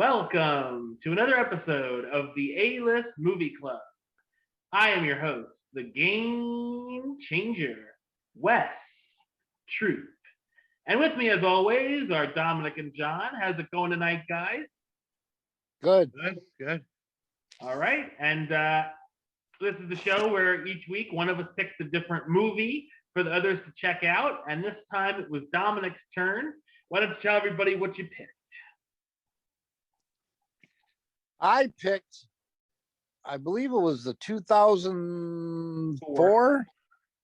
Welcome to another episode of the A-List Movie Club. I am your host, the game changer, Wes Truth. And with me, as always, are Dominic and John. How's it going tonight, guys? Good. Good. All right. And this is the show where each week one of us picks a different movie for the others to check out. And this time it was Dominic's turn. Why don't you tell everybody what you picked? I picked, I believe it was the 2004?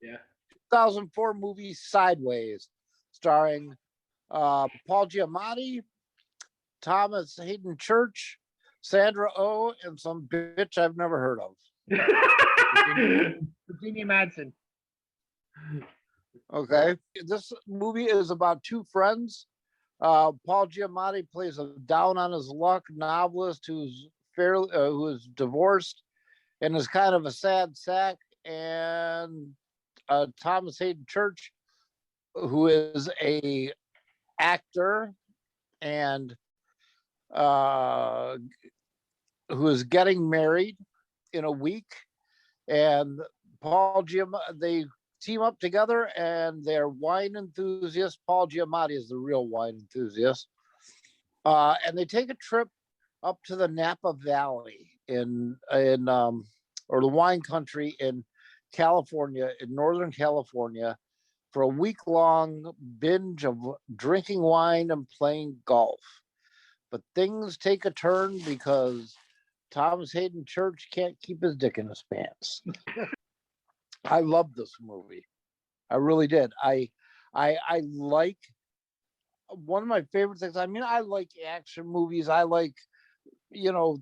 Yeah. 2004 movie Sideways, starring Paul Giamatti, Thomas Hayden Church, Sandra Oh, and some bitch I've never heard of. Virginia Madsen. Okay. This movie is about two friends. Paul Giamatti plays a down on his luck novelist who is divorced and is kind of a sad sack, and Thomas Hayden Church, who is a actor and who is getting married in a week, and Paul Giamatti, they team up together and they're wine enthusiasts. Paul Giamatti is the real wine enthusiast. And they take a trip up to the Napa Valley in or the wine country in California, in Northern California, for a week-long binge of drinking wine and playing golf. But things take a turn because Thomas Hayden Church can't keep his dick in his pants. I love this movie. I really did. I like, one of my favorite things. I mean, I like action movies. I like,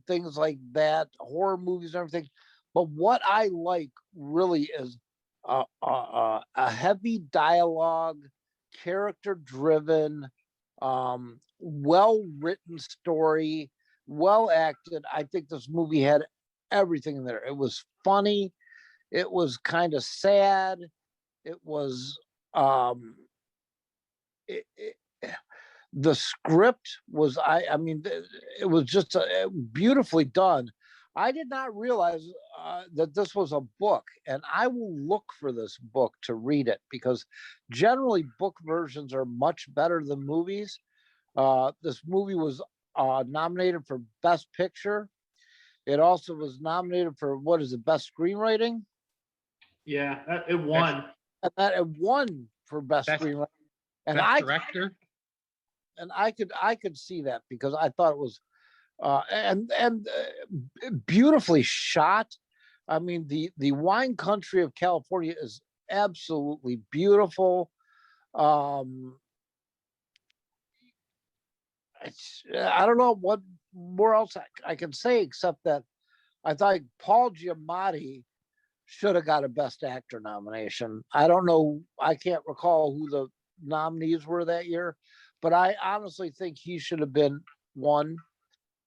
things like that, horror movies and everything. But what I like really is a heavy dialogue, character-driven, well-written story, well acted. I think this movie had everything in there. It was funny. It was kind of sad. It was the script was it was just beautifully done. I did not realize that this was a book, and I will look for this book to read it, because generally book versions are much better than movies. This movie was nominated for Best Picture. It also was nominated for, what is it, Best Screenwriting? Yeah, it won. And that it won for Best Screenwriting. And Best Director. And I could see that, because I thought it was beautifully shot. I mean, the wine country of California is absolutely beautiful. I don't know what more else I can say, except that I thought Paul Giamatti should have got a Best Actor nomination. I don't know. I can't recall who the nominees were that year, but I honestly think he should have been one.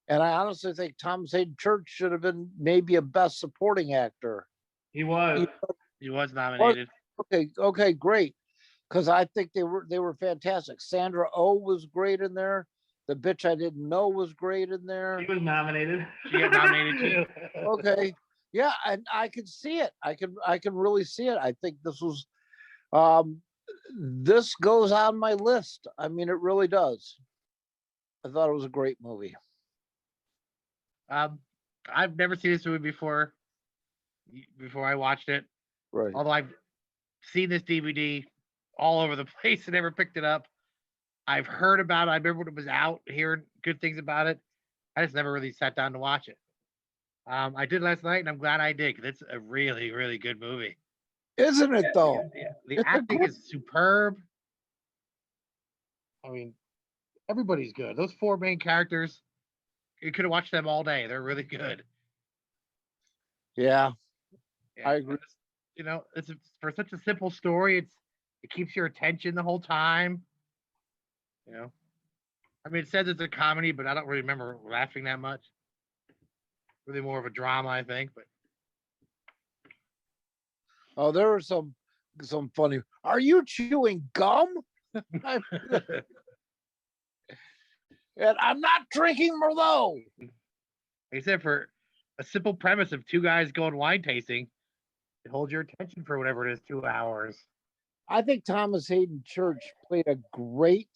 And I honestly think Thomas Hayden Church should have been maybe a Best Supporting Actor. He was. He was nominated. Okay, great. Because I think they were fantastic. Sandra Oh was great in there. The bitch I didn't know was great in there. She was nominated. She got nominated too. Okay. Yeah, and I can see it. I can really see it. I think this was this goes on my list. I mean, it really does. I thought it was a great movie. I've never seen this movie before I watched it. Right. Although I've seen this DVD all over the place and never picked it up. I've heard about it. I remember when it was out, hearing good things about it. I just never really sat down to watch it. I did last night, and I'm glad I did, because it's a really, really good movie. Isn't it, though? Yeah. The acting is superb. I mean, everybody's good. Those four main characters, you could have watched them all day. They're really good. Yeah, Yeah, I agree. It's for such a simple story. It keeps your attention the whole time. I mean, it says it's a comedy, but I don't really remember laughing that much. Really more of a drama, I think. But Oh, there were some funny. Are you chewing gum? And I'm not drinking Merlot. Except for a simple premise of two guys going wine tasting, it holds your attention for whatever it is, 2 hours. I think Thomas Hayden Church played a great,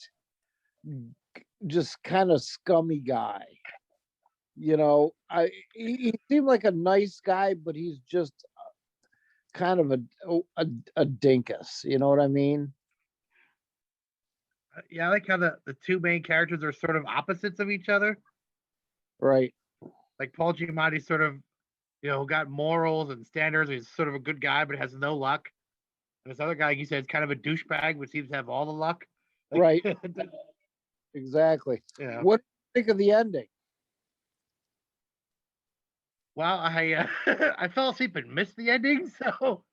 just kind of scummy guy. You know, he seemed like a nice guy, but he's just kind of a dinkus. You know what I mean? Yeah, I like how the two main characters are sort of opposites of each other. Right. Like Paul Giamatti sort of, got morals and standards. He's sort of a good guy, but has no luck. And this other guy, like you said, is kind of a douchebag, but seems to have all the luck. Right. Exactly. Yeah. What do you think of the ending? Well, I I fell asleep and missed the ending, so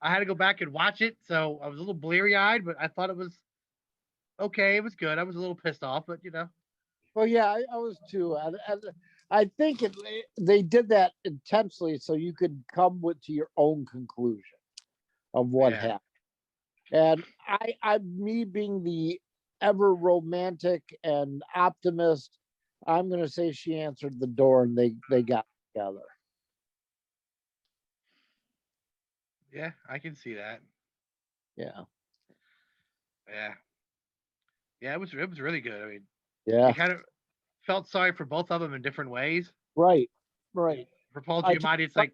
I had to go back and watch it. So I was a little bleary eyed, but I thought it was okay. It was good. I was a little pissed off, but Well, yeah, I was too. I think they did that intentionally so you could come to your own conclusion of what Yeah. happened. And me being the ever romantic and optimist, I'm going to say she answered the door and they got together. yeah, I can see that. Yeah. Yeah, it was really good. I mean, Yeah. you kind of felt sorry for both of them in different ways. Right. Right. For Paul I Giamatti, it's like,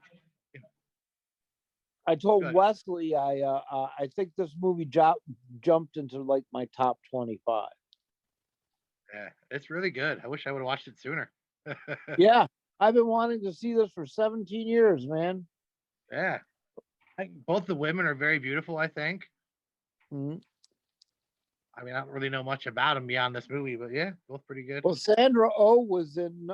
I told Good. Wesley I think this movie jumped into like my top 25. yeah, it's really good. I wish I would have watched it sooner. Yeah, I've been wanting to see this for 17 years, man. Yeah. Both the women are very beautiful, I think. Mhm. I mean, I don't really know much about them beyond this movie, but yeah, both pretty good. Well, Sandra Oh was in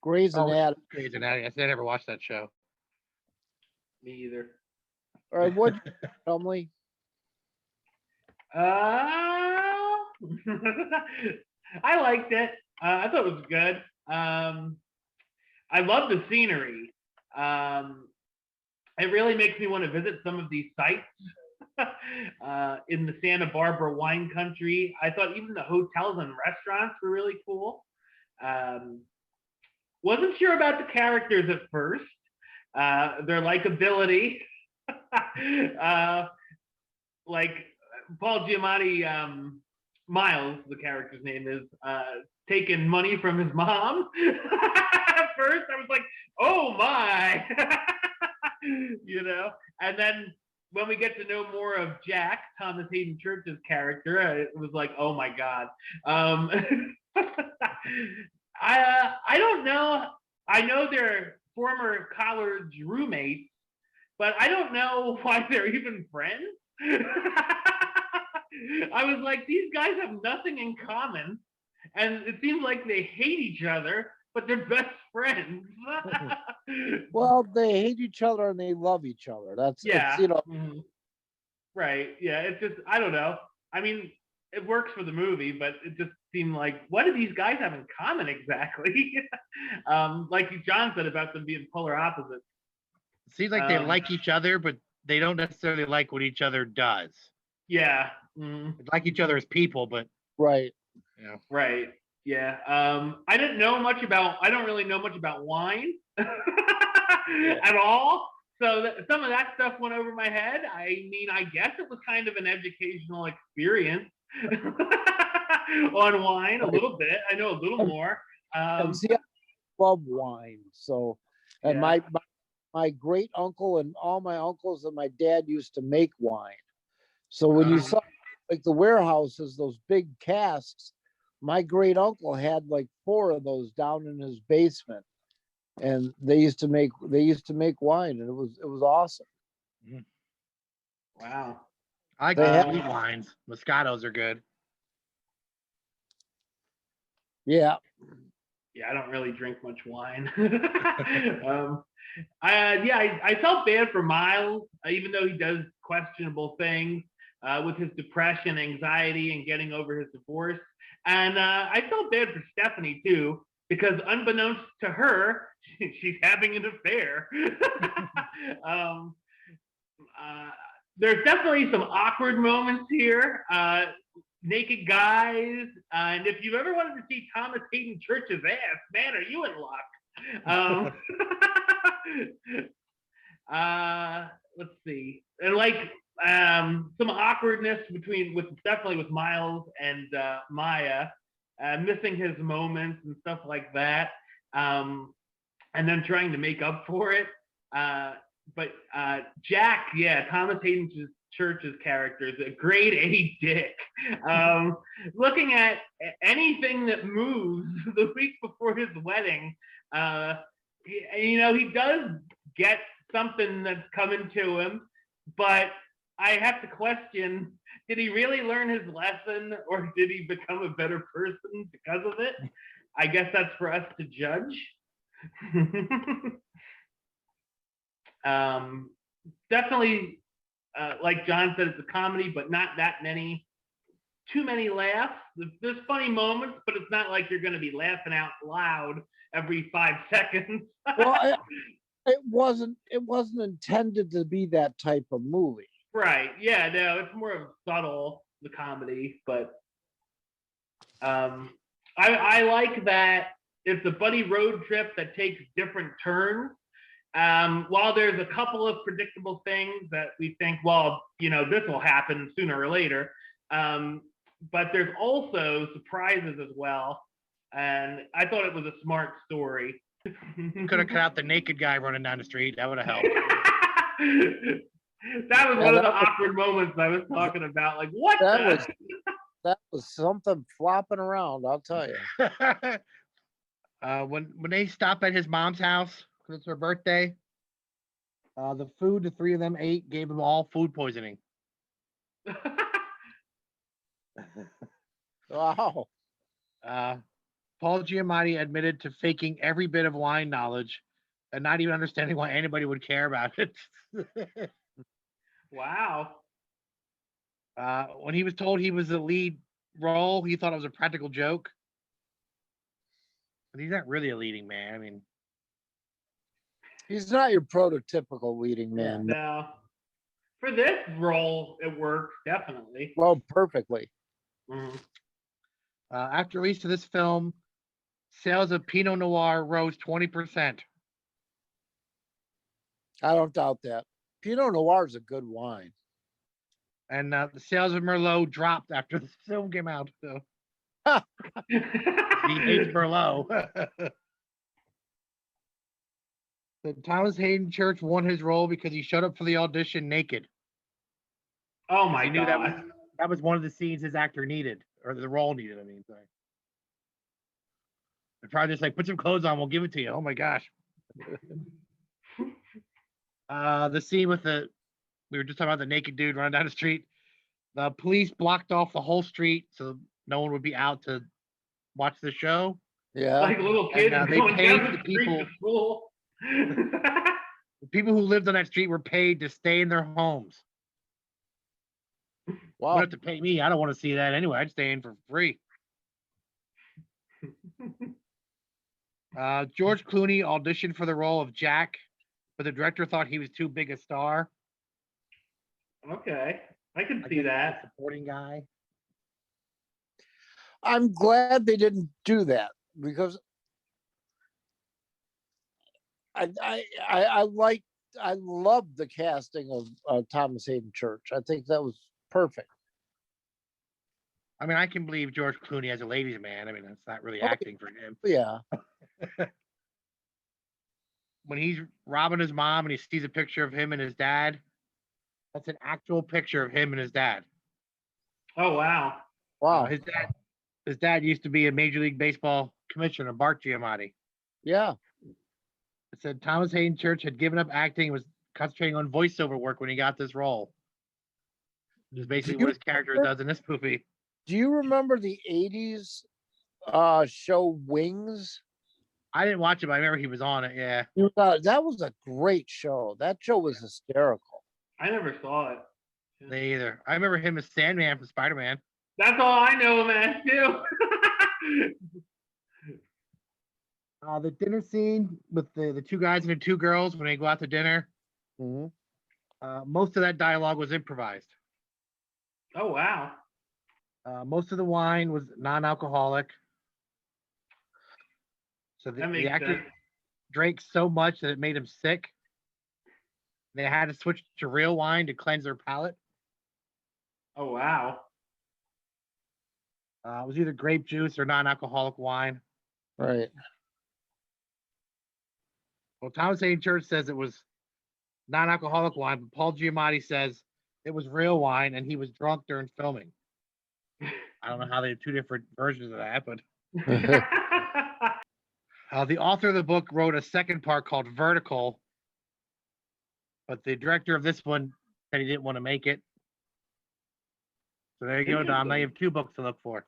Grey's Anatomy. Grey's Anatomy. I never watched that show. Me either. All right, what, Emily? I liked it. I thought it was good. I love the scenery. It really makes me want to visit some of these sites in the Santa Barbara wine country. I thought even the hotels and restaurants were really cool. Wasn't sure about the characters at first. Their likability. Like Paul Giamatti, Miles, the character's name is, taking money from his mom. At first, I was like, oh my. And then when we get to know more of Jack, Thomas Hayden Church's character, it was like, oh my God. I don't know. I know they're former college roommates, but I don't know why they're even friends. I was like, these guys have nothing in common, and it seems like they hate each other, but they're best friends. Well, they hate each other and they love each other. That's yeah, it's, right. Yeah, it's just I don't know. I mean, it works for the movie, but it just seemed like, what do these guys have in common exactly? Like John said about them being polar opposites. It seems like they like each other, but they don't necessarily like what each other does. Yeah. They like each other as people, but right. Right. Yeah. I don't really know much about wine at all. So some of that stuff went over my head. I mean, I guess it was kind of an educational experience on wine a little bit. I know a little more. And see, I love wine. So, and Yeah. my great uncle and all my uncles and my dad used to make wine. So when you saw like the warehouses, those big casks, my great uncle had like 4 of those down in his basement, and they used to make wine, and it was awesome. Wow. I like sweet wines. Moscatos are good. Yeah. Yeah, I don't really drink much wine. I felt bad for Miles, even though he does questionable things with his depression, anxiety, and getting over his divorce. And I felt bad for Stephanie too, because unbeknownst to her, she's having an affair. There's definitely some awkward moments here. naked guys. And if you've ever wanted to see Thomas Hayden Church's ass, man, are you in luck? Let's see. And like some awkwardness definitely with Miles and Maya, missing his moments and stuff like that. And then trying to make up for it. But Jack, yeah, Thomas Hayden Church's character is a grade A dick. Looking at anything that moves the week before his wedding, he does get something that's coming to him, but I have to question, did he really learn his lesson or did he become a better person because of it? I guess that's for us to judge. Definitely, like John said, it's a comedy, but not too many laughs. There's funny moments, but it's not like you're going to be laughing out loud every 5 seconds. Well, it wasn't intended to be that type of movie. Right. Yeah, no, it's more of subtle, the comedy, but I like that it's a buddy road trip that takes different turns. While there's a couple of predictable things that we think, well, this will happen sooner or later, but there's also surprises as well. And I thought it was a smart story. Could have cut out the naked guy running down the street. That would have helped. That was one of the awkward moments I was talking about. Like, what? That was something flopping around, I'll tell you. When they stop at his mom's house because it's her birthday, the food the three of them ate gave them all food poisoning. Wow. Paul Giamatti admitted to faking every bit of wine knowledge and not even understanding why anybody would care about it. Wow. When he was told he was the lead role, he thought it was a practical joke. But he's not really a leading man. I mean, he's not your prototypical leading man. No. For this role, it works, definitely. Well, perfectly. Mm-hmm. After release of this film, sales of Pinot Noir rose 20%. I don't doubt that. Pinot Noir is a good wine. And the sales of Merlot dropped after the film came out. So. He hates Merlot. The Thomas Hayden Church won his role because he showed up for the audition naked. Oh my God. That was one of the scenes his actor needed, or the role needed, I mean. Sorry. They're probably just like, put some clothes on, we'll give it to you. Oh my gosh. The scene with we were just talking about the naked dude running down the street. The police blocked off the whole street so no one would be out to watch the show. Yeah. Like little kids going down the street to school. The people who lived on that street were paid to stay in their homes. Wow. You don't have to pay me. I don't want to see that anyway. I'd stay in for free. George Clooney auditioned for the role of Jack, but the director thought he was too big a star. Okay, I can see that. Supporting guy. I'm glad they didn't do that because I love the casting of Thomas Hayden Church. I think that was perfect. I mean, I can believe George Clooney as a ladies' man. I mean, that's not really acting for him. Yeah. When he's robbing his mom and he sees a picture of him and his dad, that's an actual picture of him and his dad. Oh, wow. Wow. His dad used to be a Major League Baseball commissioner, Bart Giamatti. Yeah. It said Thomas Hayden Church had given up acting and was concentrating on voiceover work when he got this role. Which is basically what his character does in this movie. Do you remember the 80s show Wings? I didn't watch it, but I remember he was on it, yeah. That was a great show. That show was hysterical. I never saw it. They either. I remember him as Sandman from Spider-Man. That's all I know him as, too. The dinner scene with the two guys and the two girls when they go out to dinner. Mm-hmm. Most of that dialogue was improvised. Oh, wow. Most of the wine was non-alcoholic. So That the makes actor sense. drank so much that it made him sick. They had to switch to real wine to cleanse their palate. Oh wow. It was either grape juice or non-alcoholic wine. Right. Well, Thomas Hayden Church says it was non-alcoholic wine, but Paul Giamatti says it was real wine and he was drunk during filming. I don't know how they have two different versions of that, but the author of the book wrote a second part called Vertical, but the director of this one said he didn't want to make it. So there you go, Dom. Now you have two books to look for.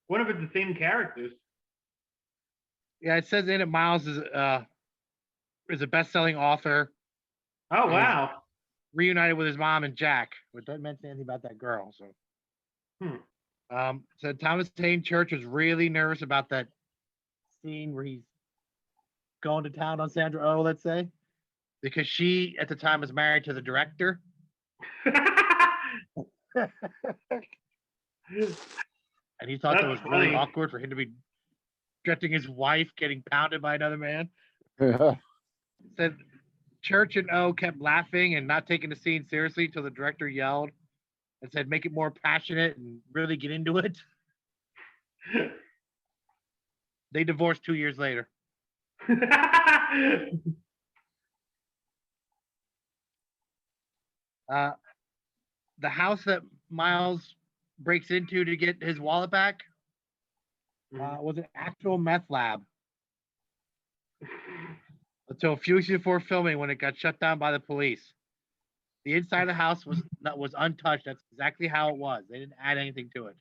What if it's the same characters? Yeah, it says in it Miles is a best-selling author. Oh wow. Reunited with his mom and Jack, but doesn't mention anything about that girl. So, so Thomas Hayden Church was really nervous about that scene where he's going to town on Sandra Oh, let's say, because she at the time was married to the director. And he thought that was really awkward for him to be directing his wife getting pounded by another man. Said Church and O kept laughing and not taking the scene seriously until the director yelled and said, make it more passionate and really get into it. They divorced 2 years later. The house that Miles breaks into to get his wallet back was an actual meth lab. Until a few weeks before filming, when it got shut down by the police. The inside of the house was untouched. That's exactly how it was. They didn't add anything to it.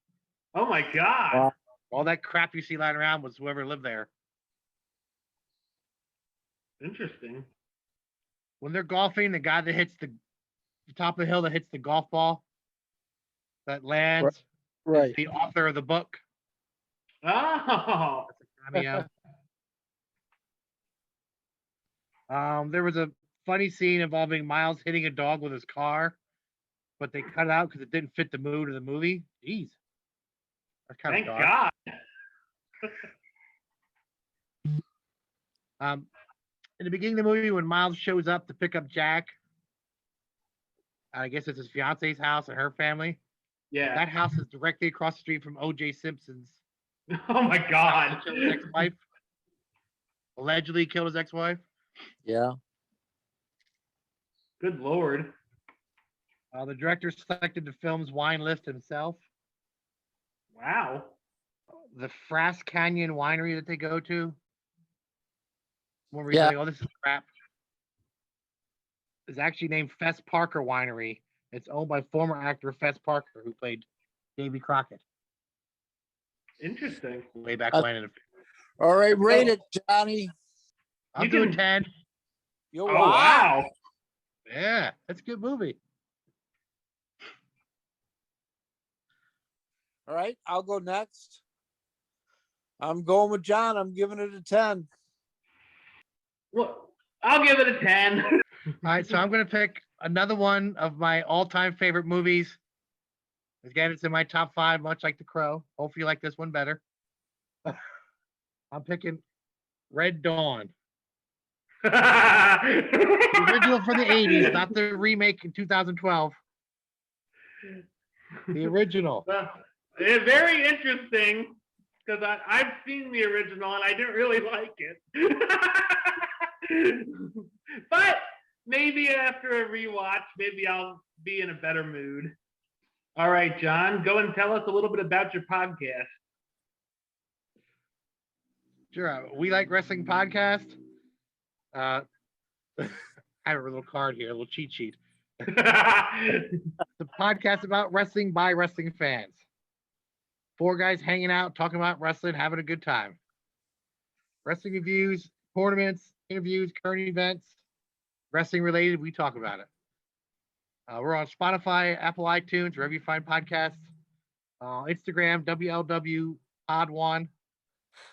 Oh my god. All that crap you see lying around was whoever lived there. Interesting. When they're golfing, the guy that hits the top of the hill that hits the golf ball that lands, right, is the author of the book. Oh. That's a cameo. There was a funny scene involving Miles hitting a dog with his car, but they cut it out because it didn't fit the mood of the movie. Jeez. That's kind Thank of dark. God. In the beginning of the movie, when Miles shows up to pick up Jack, I guess it's his fiance's house and her family. Yeah. That house is directly across the street from O.J. Simpson's. Oh my god. Killed his ex-wife. Allegedly killed his ex-wife. Yeah. Good lord. The director selected the film's wine list himself. Wow. The Frass Canyon winery that they go to. When we Yeah. say, oh, this is crap. It's actually named Fess Parker Winery. It's owned by former actor Fess Parker, who played Davy Crockett. Interesting. Way back when. All right, rate it, Johnny. I'm doing 10. Oh, wow. Yeah, that's a good movie. All right, I'll go next. I'm going with John. I'm giving it a 10. Well, I'll give it a 10. All right, so I'm going to pick another one of my all-time favorite movies. Again, it's in my top 5, much like The Crow. Hopefully you like this one better. I'm picking Red Dawn. The original from the 80s, not the remake in 2012. The original. Well, it's very interesting because I've seen the original and I didn't really like it. But maybe after a rewatch, maybe I'll be in a better mood. All right, John, go and tell us a little bit about your podcast. Sure. We Like Wrestling Podcast. I have a little card here, a little cheat sheet. The podcast about wrestling by wrestling fans. 4 guys hanging out, talking about wrestling, having a good time. Wrestling reviews, tournaments, interviews, current events, wrestling related, we talk about it. We're on Spotify, Apple iTunes, wherever you find podcasts. Instagram, WLW Pod 1.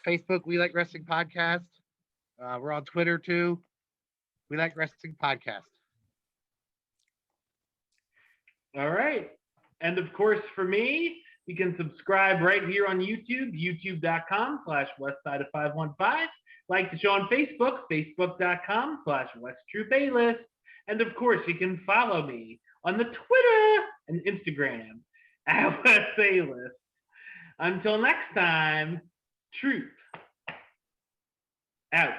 Facebook, We Like Wrestling Podcast. We're on Twitter too. We Like Wrestling Podcast. All right. And of course, for me, you can subscribe right here on YouTube, youtube.com/westside of 515. Like the show on Facebook, facebook.com/WestTroopAlist. And of course, you can follow me on the Twitter and Instagram at WestAlist. Until next time, Troop out.